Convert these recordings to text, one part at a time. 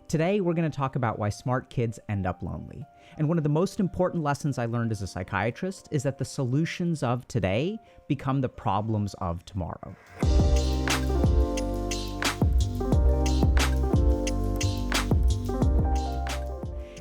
Today, we're going to talk about why smart kids end up lonely. And one of the most important lessons I learned as a psychiatrist is that the solutions of today become the problems of tomorrow.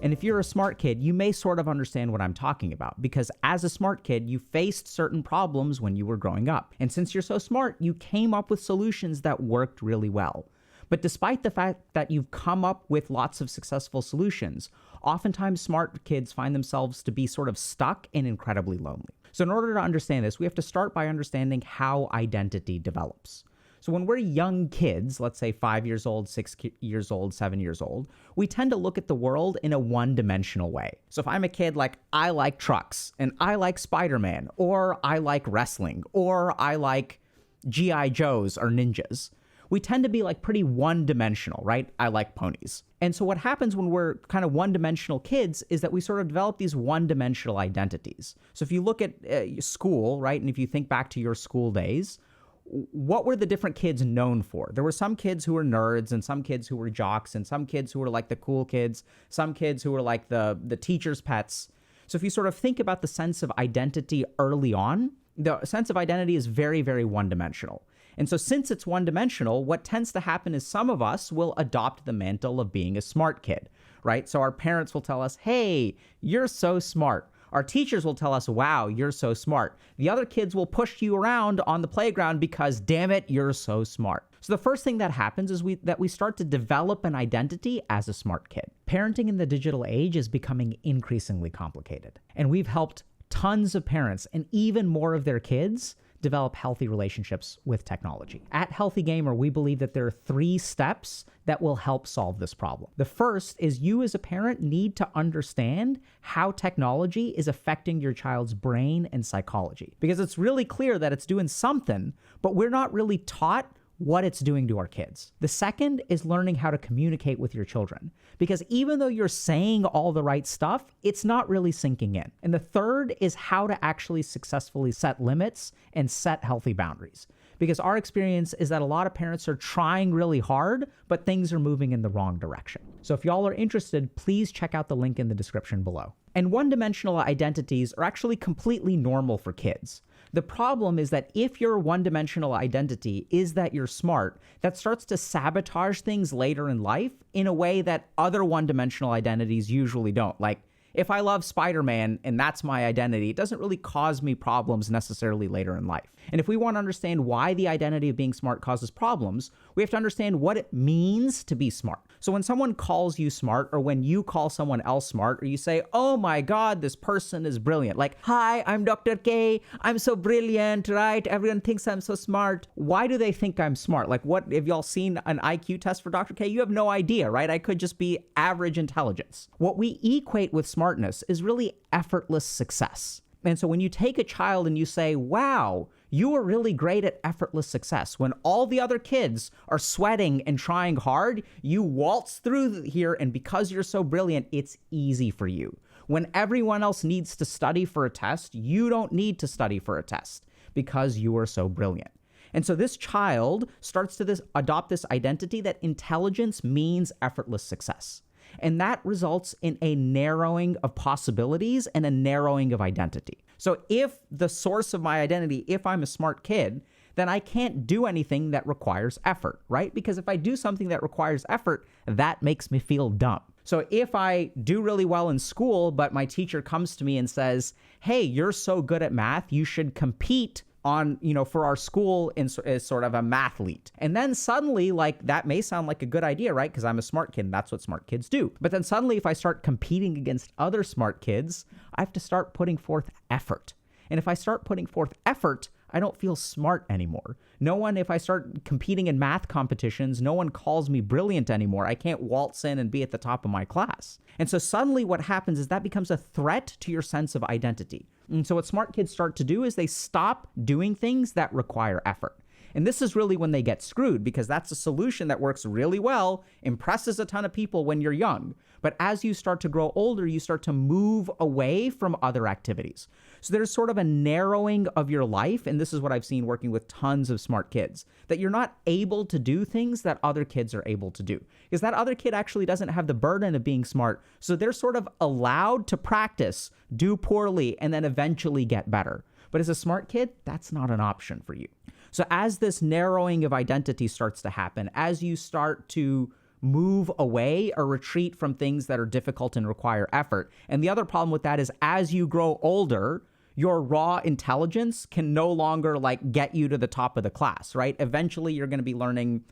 And if you're a smart kid, you may sort of understand what I'm talking about, because as a smart kid, you faced certain problems when you were growing up. And since you're so smart, you came up with solutions that worked really well. But despite the fact that you've come up with lots of successful solutions, oftentimes smart kids find themselves to be sort of stuck and incredibly lonely. So in order to understand this, we have to start by understanding how identity develops. So when we're young kids, let's say 5 years old, 6 years old, 7 years old, we tend to look at the world in a one-dimensional way. So if I'm a kid, like, I like trucks, and I like Spider-Man, or I like wrestling, or I like G.I. Joes or ninjas, we tend to be like pretty one-dimensional, right? I like ponies. And so what happens when we're kind of one-dimensional kids is that we sort of develop these one-dimensional identities. So if you look at school, right, and if you think back to your school days, what were the different kids known for? There were some kids who were nerds, and some kids who were jocks, and some kids who were like the cool kids, some kids who were like the teacher's pets. So if you sort of think about the sense of identity early on, the sense of identity is very, very one-dimensional. And so since it's one-dimensional, what tends to happen is some of us will adopt the mantle of being a smart kid, right? So our parents will tell us, hey, you're so smart. Our teachers will tell us, wow, you're so smart. The other kids will push you around on the playground because, damn it, you're so smart. So the first thing that happens is that we start to develop an identity as a smart kid. Parenting in the digital age is becoming increasingly complicated. And we've helped tons of parents and even more of their kids develop healthy relationships with technology. At Healthy Gamer, we believe that there are 3 steps that will help solve this problem. The first is you as a parent need to understand how technology is affecting your child's brain and psychology, because it's really clear that it's doing something, but we're not really taught what it's doing to our kids. The second is learning how to communicate with your children, because even though you're saying all the right stuff, it's not really sinking in. And the third is how to actually successfully set limits and set healthy boundaries, because our experience is that a lot of parents are trying really hard, but things are moving in the wrong direction. So if y'all are interested, please check out the link in the description below. And one-dimensional identities are actually completely normal for kids. The problem is that if your one-dimensional identity is that you're smart, that starts to sabotage things later in life in a way that other one-dimensional identities usually don't. Like, if I love Spider-Man and that's my identity, it doesn't really cause me problems necessarily later in life. And if we want to understand why the identity of being smart causes problems, we have to understand what it means to be smart. So when someone calls you smart, or when you call someone else smart, or you say, oh my God, this person is brilliant. Like, hi, I'm Dr. K. I'm so brilliant, right? Everyone thinks I'm so smart. Why do they think I'm smart? Like, what, have y'all seen an IQ test for Dr. K? You have no idea, right? I could just be average intelligence. What we equate with smartness is really effortless success. And so when you take a child and you say, wow, you are really great at effortless success. When all the other kids are sweating and trying hard, you waltz through here, and because you're so brilliant, it's easy for you. When everyone else needs to study for a test, you don't need to study for a test because you are so brilliant. And so this child starts to adopt this identity that intelligence means effortless success. And that results in a narrowing of possibilities and a narrowing of identity. So if the source of my identity, if I'm a smart kid, then I can't do anything that requires effort, right? Because if I do something that requires effort, that makes me feel dumb. So if I do really well in school, but my teacher comes to me and says, hey, you're so good at math, you should compete on, for our school as sort of a mathlete. And then suddenly, like, that may sound like a good idea, right? Because I'm a smart kid and that's what smart kids do. But then suddenly, if I start competing against other smart kids, I have to start putting forth effort. And if I start putting forth effort, I don't feel smart anymore. If I start competing in math competitions, no one calls me brilliant anymore. I can't waltz in and be at the top of my class. And so suddenly what happens is that becomes a threat to your sense of identity. And so what smart kids start to do is they stop doing things that require effort. And this is really when they get screwed, because that's a solution that works really well, impresses a ton of people when you're young. But as you start to grow older, you start to move away from other activities. So there's sort of a narrowing of your life, and this is what I've seen working with tons of smart kids, that you're not able to do things that other kids are able to do. Because that other kid actually doesn't have the burden of being smart, so they're sort of allowed to practice, do poorly, and then eventually get better. But as a smart kid, that's not an option for you. So as this narrowing of identity starts to happen, as you start to move away or retreat from things that are difficult and require effort. And the other problem with that is as you grow older, your raw intelligence can no longer like get you to the top of the class, right? Eventually you're going to be learning,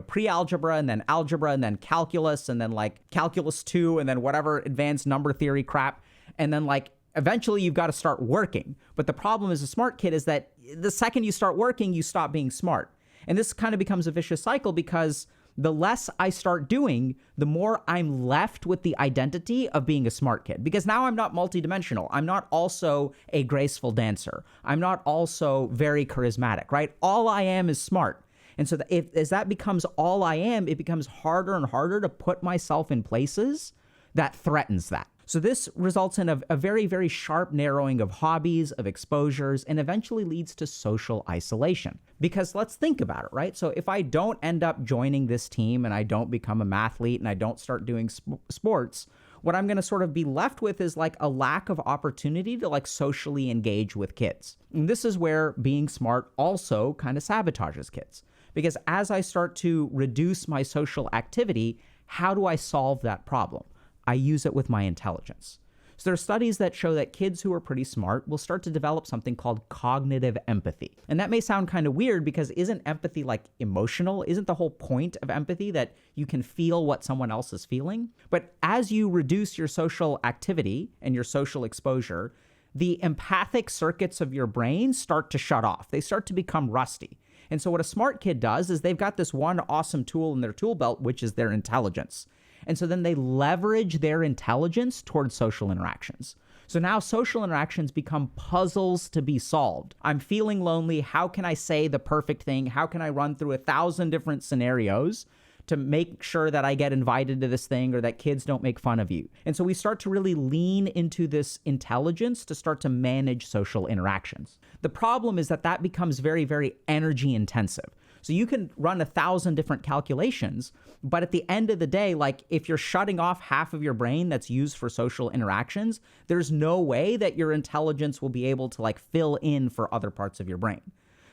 pre-algebra and then algebra and then calculus and then like calculus 2 and then whatever advanced number theory crap. And then like eventually you've got to start working. But the problem as a smart kid is that the second you start working, you stop being smart. And this kind of becomes a vicious cycle because the less I start doing, the more I'm left with the identity of being a smart kid. Because now I'm not multidimensional. I'm not also a graceful dancer. I'm not also very charismatic, right? All I am is smart. And so as that becomes all I am, it becomes harder and harder to put myself in places that threatens that. So this results in a very, very sharp narrowing of hobbies, of exposures, and eventually leads to social isolation. Because let's think about it, right? So if I don't end up joining this team and I don't become a mathlete and I don't start doing sports, what I'm going to sort of be left with is like a lack of opportunity to like socially engage with kids. And this is where being smart also kind of sabotages kids. Because as I start to reduce my social activity, how do I solve that problem? I use it with my intelligence. So there are studies that show that kids who are pretty smart will start to develop something called cognitive empathy. And that may sound kind of weird because isn't empathy like emotional? Isn't the whole point of empathy that you can feel what someone else is feeling? But as you reduce your social activity and your social exposure, the empathic circuits of your brain start to shut off. They start to become rusty. And so what a smart kid does is they've got this one awesome tool in their tool belt, which is their intelligence. And so then they leverage their intelligence towards social interactions. So now social interactions become puzzles to be solved. I'm feeling lonely. How can I say the perfect thing? How can I run through 1,000 different scenarios to make sure that I get invited to this thing or that kids don't make fun of you? And so we start to really lean into this intelligence to start to manage social interactions. The problem is that becomes very, very energy intensive. So you can run 1,000 different calculations, but at the end of the day, like if you're shutting off half of your brain that's used for social interactions, there's no way that your intelligence will be able to like fill in for other parts of your brain.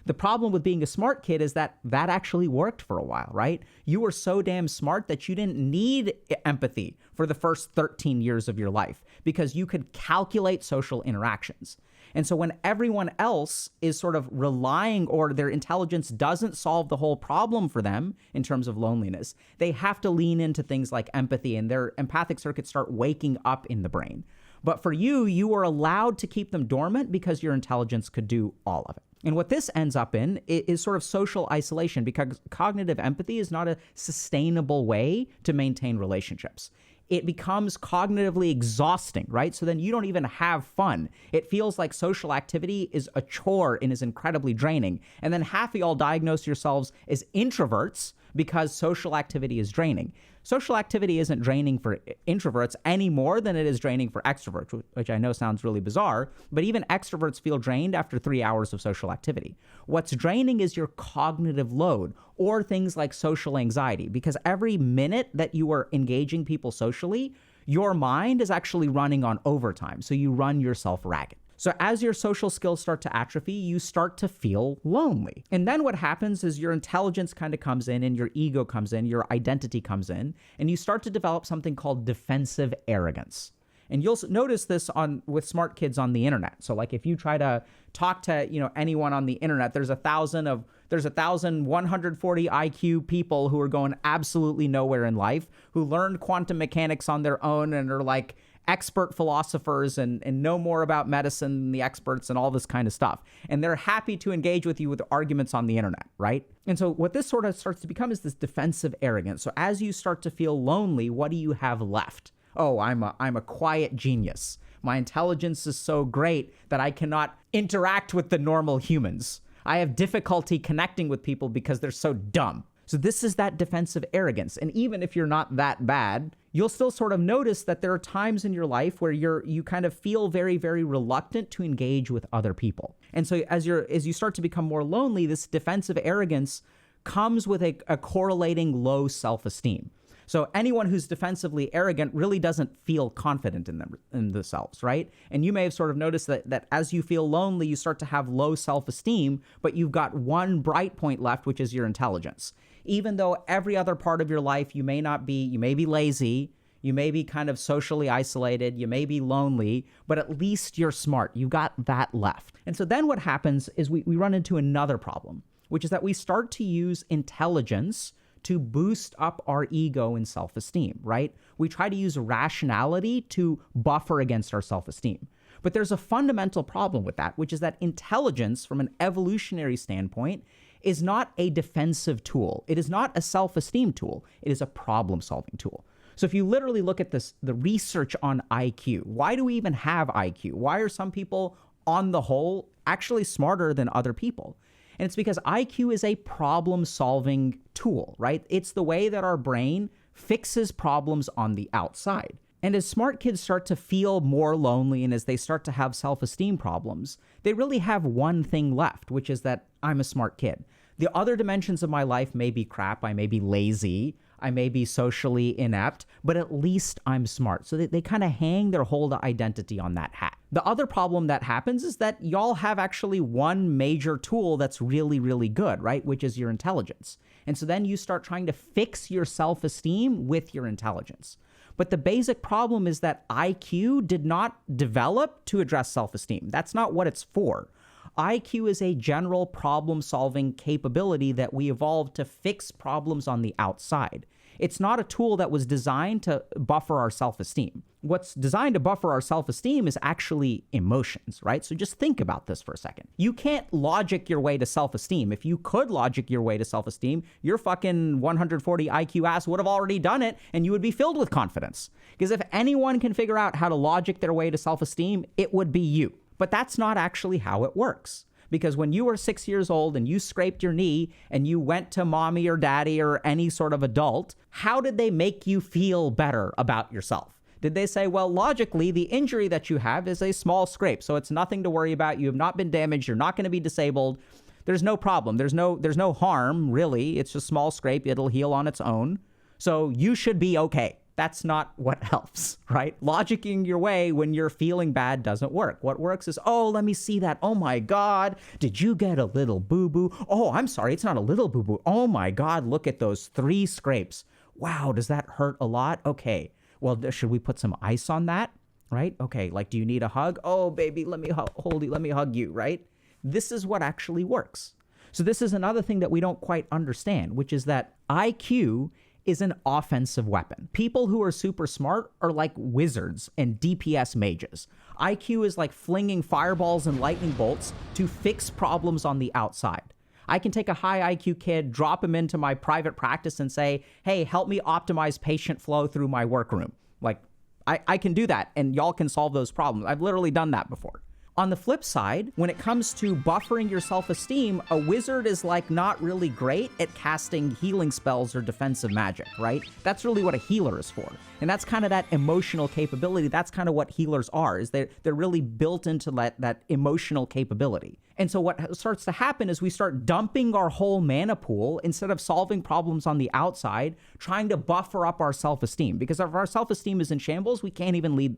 The problem with being a smart kid is that actually worked for a while, right? You were so damn smart that you didn't need empathy for the first 13 years of your life because you could calculate social interactions. And so when everyone else is sort of relying or their intelligence doesn't solve the whole problem for them in terms of loneliness, they have to lean into things like empathy and their empathic circuits start waking up in the brain. But for you, you were allowed to keep them dormant because your intelligence could do all of it. And what this ends up in is sort of social isolation because cognitive empathy is not a sustainable way to maintain relationships. It becomes cognitively exhausting, right? So then you don't even have fun. It feels like social activity is a chore and is incredibly draining. And then half of y'all diagnose yourselves as introverts because social activity is draining. Social activity isn't draining for introverts any more than it is draining for extroverts, which I know sounds really bizarre, but even extroverts feel drained after 3 hours of social activity. What's draining is your cognitive load or things like social anxiety, because every minute that you are engaging people socially, your mind is actually running on overtime. So you run yourself ragged. So as your social skills start to atrophy, you start to feel lonely. And then what happens is your intelligence kind of comes in and your ego comes in, your identity comes in, and you start to develop something called defensive arrogance. And you'll notice this with smart kids on the internet. So like if you try to talk to, anyone on the internet, there's 1,140 IQ people who are going absolutely nowhere in life, who learned quantum mechanics on their own and are like expert philosophers and know more about medicine than the experts and all this kind of stuff. And they're happy to engage with you with arguments on the internet, right? And so what this sort of starts to become is this defensive arrogance. So as you start to feel lonely, what do you have left? Oh, I'm a quiet genius. My intelligence is so great that I cannot interact with the normal humans. I have difficulty connecting with people because they're so dumb. So this is that defensive arrogance. And even if you're not that bad, you'll still sort of notice that there are times in your life where you kind of feel very, very reluctant to engage with other people. And so as you start to become more lonely, this defensive arrogance comes with a correlating low self-esteem. So anyone who's defensively arrogant really doesn't feel confident in themselves, right? And you may have sort of noticed that as you feel lonely, you start to have low self-esteem, but you've got one bright point left, which is your intelligence. Even though every other part of your life, you may be lazy, you may be kind of socially isolated, you may be lonely, but at least you're smart. You got that left. And so then what happens is we run into another problem, which is that we start to use intelligence to boost up our ego and self-esteem, right? We try to use rationality to buffer against our self-esteem. But there's a fundamental problem with that, which is that intelligence, from an evolutionary standpoint, is not a defensive tool. It is not a self-esteem tool. It is a problem-solving tool. So if you literally look at the research on IQ, why do we even have IQ? Why are some people, on the whole, actually smarter than other people? And it's because IQ is a problem-solving tool, right? It's the way that our brain fixes problems on the outside. And as smart kids start to feel more lonely and as they start to have self-esteem problems, they really have one thing left, which is that I'm a smart kid. The other dimensions of my life may be crap. I may be lazy. I may be socially inept, but at least I'm smart. So they kind of hang their whole identity on that hat. The other problem that happens is that y'all have actually one major tool that's really, really good, right? Which is your intelligence. And so then you start trying to fix your self-esteem with your intelligence. But the basic problem is that IQ did not develop to address self-esteem. That's not what it's for. IQ is a general problem-solving capability that we evolved to fix problems on the outside. It's not a tool that was designed to buffer our self-esteem. What's designed to buffer our self-esteem is actually emotions, right? So just think about this for a second. You can't logic your way to self-esteem. If you could logic your way to self-esteem, your fucking 140 IQ ass would have already done it, and you would be filled with confidence. Because if anyone can figure out how to logic their way to self-esteem, it would be you. But that's not actually how it works. Because when you were 6 years old and you scraped your knee and you went to mommy or daddy or any sort of adult, how did they make you feel better about yourself? Did they say, well, logically, the injury that you have is a small scrape, so it's nothing to worry about. You have not been damaged. You're not going to be disabled. There's no problem. There's no harm, really. It's just a small scrape. It'll heal on its own. So you should be okay. That's not what helps, right? Logicking your way when you're feeling bad doesn't work. What works is, oh, let me see that. Oh my God, did you get a little boo-boo? Oh, I'm sorry, it's not a little boo-boo. Oh my God, look at those 3 scrapes. Wow, does that hurt a lot? Okay, well, should we put some ice on that, right? Okay, like, do you need a hug? Oh, baby, let me hold you, let me hug you, right? This is what actually works. So this is another thing that we don't quite understand, which is that IQ is an offensive weapon. People who are super smart are like wizards and DPS mages. IQ is like flinging fireballs and lightning bolts to fix problems on the outside. I can take a high IQ kid, drop him into my private practice and say, hey, help me optimize patient flow through my workroom. Like, I can do that and y'all can solve those problems. I've literally done that before. On the flip side, when it comes to buffering your self-esteem, a wizard is like not really great at casting healing spells or defensive magic, right? That's really what a healer is for. And that's kind of that emotional capability. That's kind of what healers are, is they're really built into that emotional capability. And so what starts to happen is we start dumping our whole mana pool instead of solving problems on the outside, trying to buffer up our self-esteem. Because if our self-esteem is in shambles, we can't even leave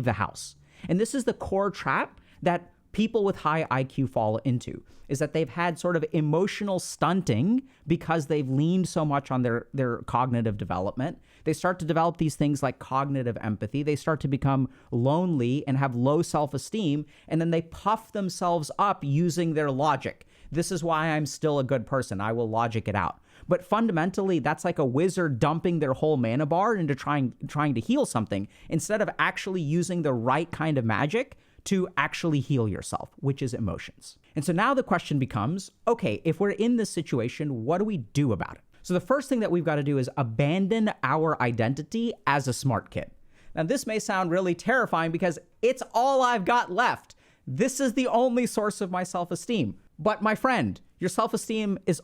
the house. And this is the core trap that people with high IQ fall into, is that they've had sort of emotional stunting because they've leaned so much on their cognitive development. They start to develop these things like cognitive empathy. They start to become lonely and have low self-esteem, and then they puff themselves up using their logic. This is why I'm still a good person. I will logic it out. But fundamentally, that's like a wizard dumping their whole mana bar into trying to heal something instead of actually using the right kind of magic to actually heal yourself, which is emotions. And so now the question becomes, okay, if we're in this situation, what do we do about it? So the first thing that we've got to do is abandon our identity as a smart kid. Now, this may sound really terrifying because it's all I've got left. This is the only source of my self-esteem. But my friend, your self-esteem is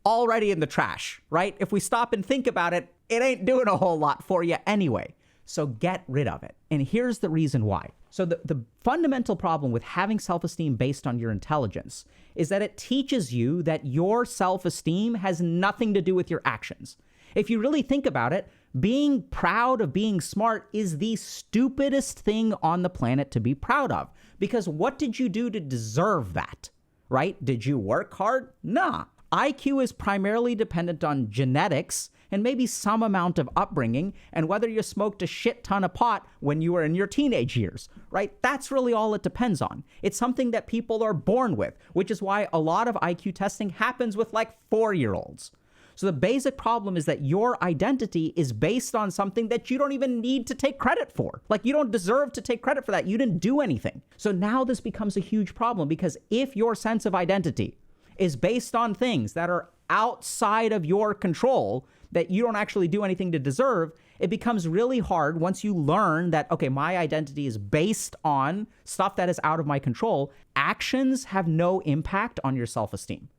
already in the trash, right? If we stop and think about it, it ain't doing a whole lot for you anyway. So get rid of it. And here's the reason why. So the fundamental problem with having self-esteem based on your intelligence is that it teaches you that your self-esteem has nothing to do with your actions. If you really think about it, being proud of being smart is the stupidest thing on the planet to be proud of. Because what did you do to deserve that, right? Did you work hard? Nah. IQ is primarily dependent on genetics and maybe some amount of upbringing and whether you smoked a shit ton of pot when you were in your teenage years, right? That's really all it depends on. It's something that people are born with, which is why a lot of IQ testing happens with like 4-year-olds. So the basic problem is that your identity is based on something that you don't even need to take credit for. Like, you don't deserve to take credit for that. You didn't do anything. So now this becomes a huge problem, because if your sense of identity is based on things that are outside of your control, that you don't actually do anything to deserve, it becomes really hard once you learn that, okay, my identity is based on stuff that is out of my control. Actions have no impact on your self-esteem.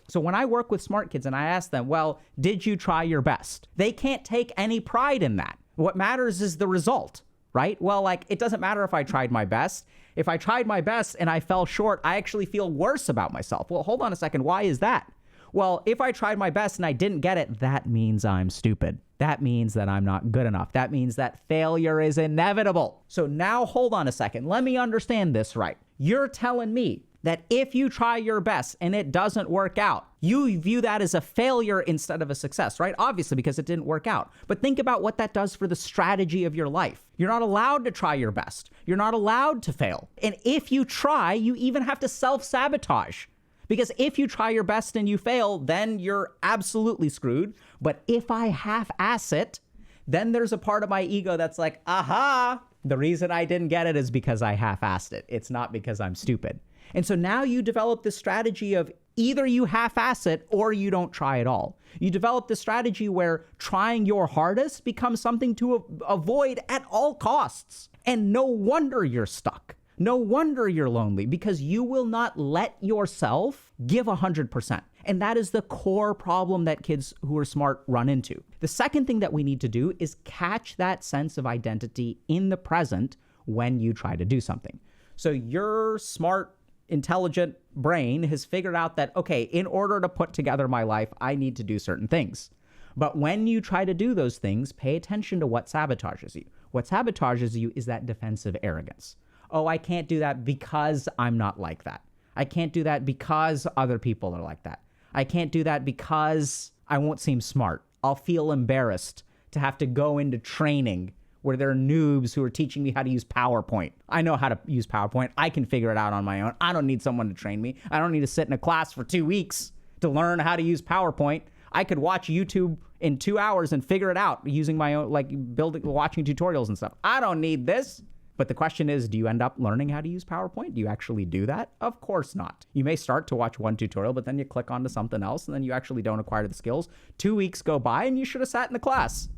So when I work with smart kids and I ask them, well, did you try your best? They can't take any pride in that. What matters is the result, right? Well, like, it doesn't matter if I tried my best. If I tried my best and I fell short, I actually feel worse about myself. Well, hold on a second. Why is that? Well, if I tried my best and I didn't get it, that means I'm stupid. That means that I'm not good enough. That means that failure is inevitable. So now hold on a second. Let me understand this right. You're telling me that if you try your best and it doesn't work out, you view that as a failure instead of a success, right? Obviously, because it didn't work out. But think about what that does for the strategy of your life. You're not allowed to try your best. You're not allowed to fail. And if you try, you even have to self-sabotage. Because if you try your best and you fail, then you're absolutely screwed. But if I half-ass it, then there's a part of my ego that's like, aha, the reason I didn't get it is because I half-assed it. It's not because I'm stupid. And so now you develop this strategy of either you half-ass it or you don't try at all. You develop this strategy where trying your hardest becomes something to avoid at all costs. And no wonder you're stuck. No wonder you're lonely, because you will not let yourself give 100%. And that is the core problem that kids who are smart run into. The second thing that we need to do is catch that sense of identity in the present when you try to do something. So your smart, intelligent brain has figured out that, okay, in order to put together my life, I need to do certain things. But when you try to do those things, pay attention to what sabotages you. What sabotages you is that defensive arrogance. Oh, I can't do that because I'm not like that. I can't do that because other people are like that. I can't do that because I won't seem smart. I'll feel embarrassed to have to go into training where there are noobs who are teaching me how to use PowerPoint. I know how to use PowerPoint. I can figure it out on my own. I don't need someone to train me. I don't need to sit in a class for 2 weeks to learn how to use PowerPoint. I could watch YouTube in 2 hours and figure it out using my own, like watching tutorials and stuff. I don't need this. But the question is, do you end up learning how to use PowerPoint? Do you actually do that? Of course not. You may start to watch one tutorial, but then you click onto something else, and then you actually don't acquire the skills. 2 weeks go by, and you should have sat in the class.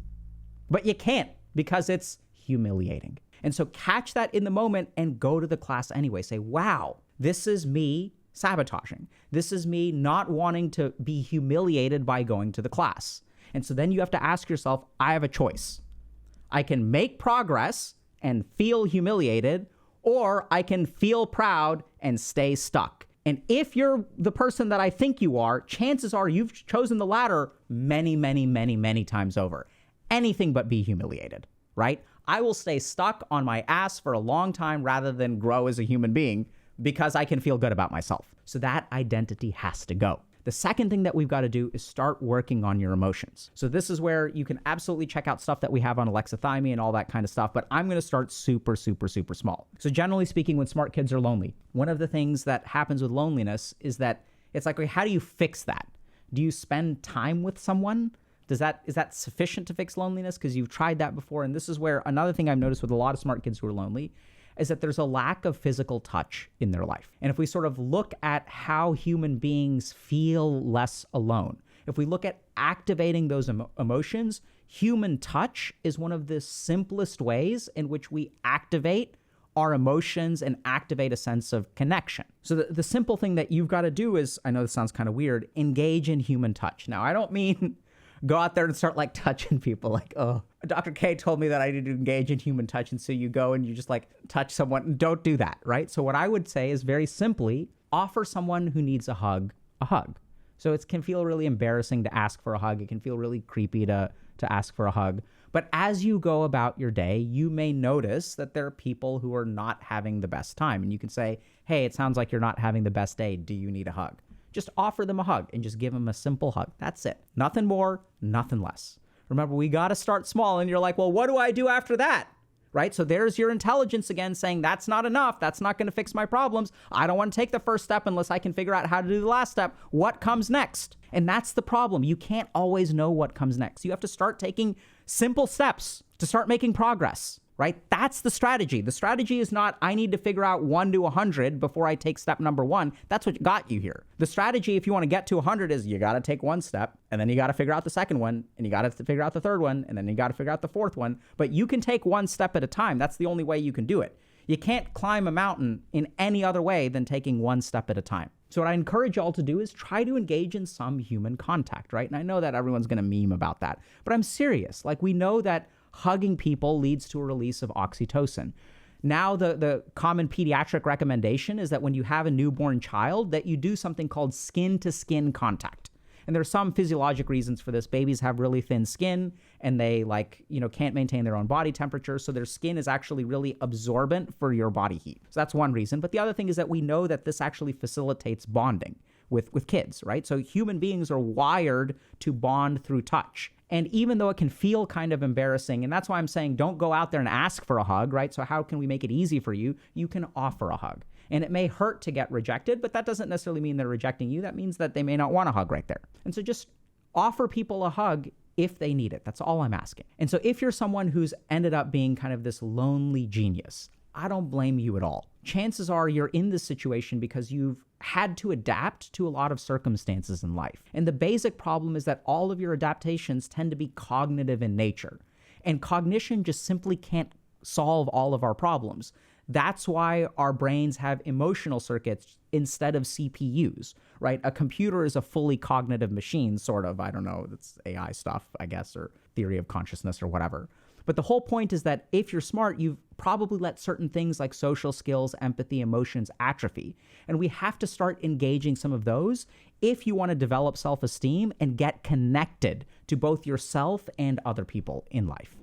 But you can't, because it's humiliating. And so catch that in the moment and go to the class anyway. Say, wow, this is me sabotaging. This is me not wanting to be humiliated by going to the class. And so then you have to ask yourself, I have a choice. I can make progress and feel humiliated, or I can feel proud and stay stuck. And if you're the person that I think you are, chances are you've chosen the latter many, many, many, many times over. Anything but be humiliated, right? I will stay stuck on my ass for a long time rather than grow as a human being because I can feel good about myself. So that identity has to go. The second thing that we've got to do is start working on your emotions. So this is where you can absolutely check out stuff that we have on alexithymia and all that kind of stuff, but I'm going to start super, super, super small. So generally speaking, when smart kids are lonely, one of the things that happens with loneliness is that it's like, okay, how do you fix that? Do you spend time with someone? Is that sufficient to fix loneliness? Because you've tried that before. And this is where another thing I've noticed with a lot of smart kids who are lonely is that there's a lack of physical touch in their life. And if we sort of look at how human beings feel less alone, if we look at activating those emotions, human touch is one of the simplest ways in which we activate our emotions and activate a sense of connection. So the simple thing that you've got to do is, I know this sounds kind of weird, engage in human touch. Now, I don't mean go out there and start like touching people like, oh, Dr. K told me that I need to engage in human touch. And so you go and you just like touch someone. Don't do that, right? So what I would say is very simply offer someone who needs a hug. So it can feel really embarrassing to ask for a hug. It can feel really creepy to ask for a hug. But as you go about your day, you may notice that there are people who are not having the best time. And you can say, hey, it sounds like you're not having the best day. Do you need a hug? Just offer them a hug and just give them a simple hug. That's it. Nothing more, nothing less. Remember, we got to start small. And you're like, well, what do I do after that? Right? So there's your intelligence again saying that's not enough. That's not going to fix my problems. I don't want to take the first step unless I can figure out how to do the last step. What comes next? And that's the problem. You can't always know what comes next. You have to start taking simple steps to start making progress, right? That's the strategy. The strategy is not, I need to figure out 1 to 100 before I take step number 1. That's what got you here. The strategy, if you want to get to 100, is you got to take one step, and then you got to figure out the second one, and you got to figure out the third one, and then you got to figure out the fourth one. But you can take one step at a time. That's the only way you can do it. You can't climb a mountain in any other way than taking one step at a time. So what I encourage y'all to do is try to engage in some human contact, right? And I know that everyone's going to meme about that, but I'm serious. Like, we know that hugging people leads to a release of oxytocin. Now, the common pediatric recommendation is that when you have a newborn child, that you do something called skin-to-skin contact. And there's some physiologic reasons for this. Babies have really thin skin and they can't maintain their own body temperature. So their skin is actually really absorbent for your body heat. So that's one reason. But the other thing is that we know that this actually facilitates bonding with kids, right? So human beings are wired to bond through touch. And even though it can feel kind of embarrassing, and that's why I'm saying don't go out there and ask for a hug, right? So how can we make it easy for you? You can offer a hug. And it may hurt to get rejected, but that doesn't necessarily mean they're rejecting you. That means that they may not want a hug right there. And so just offer people a hug if they need it. That's all I'm asking. And so if you're someone who's ended up being kind of this lonely genius, I don't blame you at all. Chances are you're in this situation because you've had to adapt to a lot of circumstances in life. And the basic problem is that all of your adaptations tend to be cognitive in nature. And cognition just simply can't solve all of our problems. That's why our brains have emotional circuits instead of CPUs, right? A computer is a fully cognitive machine, sort of. I don't know, that's AI stuff, I guess, or theory of consciousness or whatever. But the whole point is that if you're smart, you've probably let certain things like social skills, empathy, emotions atrophy. And we have to start engaging some of those if you want to develop self-esteem and get connected to both yourself and other people in life.